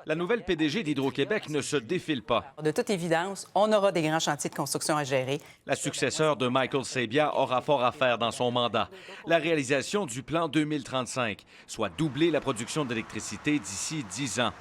La nouvelle PDG d'Hydro-Québec ne se défile pas. De toute évidence, on aura des grands chantiers de construction à gérer. La successeur de Michael Sabia aura fort à faire dans son mandat. La réalisation du plan 2035, soit doubler la production d'électricité d'ici 10 ans.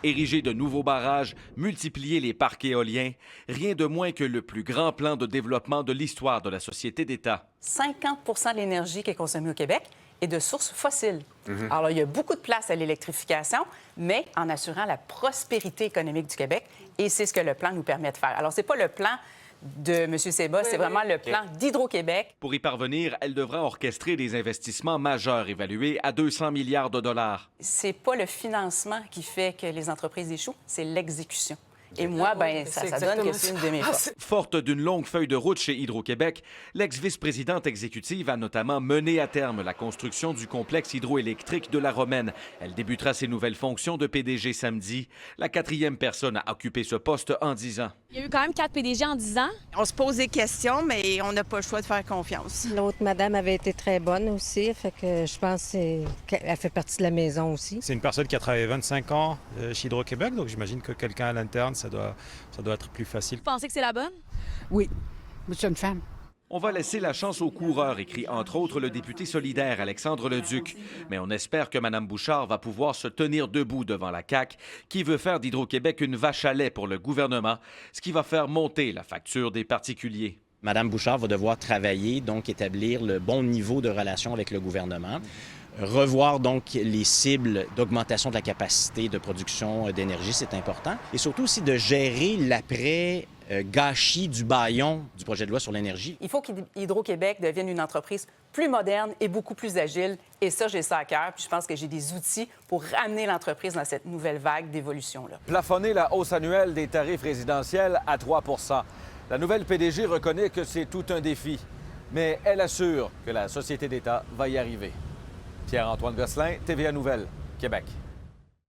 Ériger de nouveaux barrages, multiplier les parcs éoliens, rien de moins que le plus grand plan de développement de l'histoire de la société d'État. 50 de l'énergie qui est consommée au Québec est de sources fossiles. Alors, il y a beaucoup de place à l'électrification, mais en assurant la prospérité économique du Québec, et c'est ce que le plan nous permet de faire. Alors, c'est pas le plan de M. Seba, c'est vraiment le plan d'Hydro-Québec. Pour y parvenir, elle devra orchestrer des investissements majeurs évalués à 200 milliards de dollars. C'est pas le financement qui fait que les entreprises échouent, c'est l'exécution. Et moi, ben ça donne que c'est une de mes forces. Forte d'une longue feuille de route chez Hydro-Québec, l'ex-vice-présidente exécutive a notamment mené à terme la construction du complexe hydroélectrique de la Romaine. Elle débutera ses nouvelles fonctions de PDG samedi. La 4e personne à occuper ce poste en 10 ans. Il y a eu quand même 4 PDG en 10 ans. On se pose des questions, mais on n'a pas le choix de faire confiance. L'autre madame avait été très bonne aussi, fait que je pense qu'elle fait partie de la maison aussi. C'est une personne qui a travaillé 25 ans chez Hydro-Québec, donc j'imagine que quelqu'un à l'interne, ça doit être plus facile. Vous pensez que c'est la bonne? Oui, c'est une femme. On va laisser la chance aux coureurs, écrit entre autres le député solidaire Alexandre Leduc. Mais on espère que Mme Bouchard va pouvoir se tenir debout devant la CAQ, qui veut faire d'Hydro-Québec une vache à lait pour le gouvernement, ce qui va faire monter la facture des particuliers. Mme Bouchard va devoir travailler, donc établir le bon niveau de relation avec le gouvernement, revoir donc les cibles d'augmentation de la capacité de production d'énergie, c'est important, et surtout aussi de gérer l'après-gâchis du bâillon du projet de loi sur l'énergie. Il faut qu'Hydro-Québec devienne une entreprise plus moderne et beaucoup plus agile. Et ça, j'ai ça à cœur. Puis je pense que j'ai des outils pour ramener l'entreprise dans cette nouvelle vague d'évolution-là. Plafonner la hausse annuelle des tarifs résidentiels à 3 La nouvelle PDG reconnaît que c'est tout un défi, mais elle assure que la société d'État va y arriver. Pierre-Antoine Gosselin, TVA Nouvelles, Québec.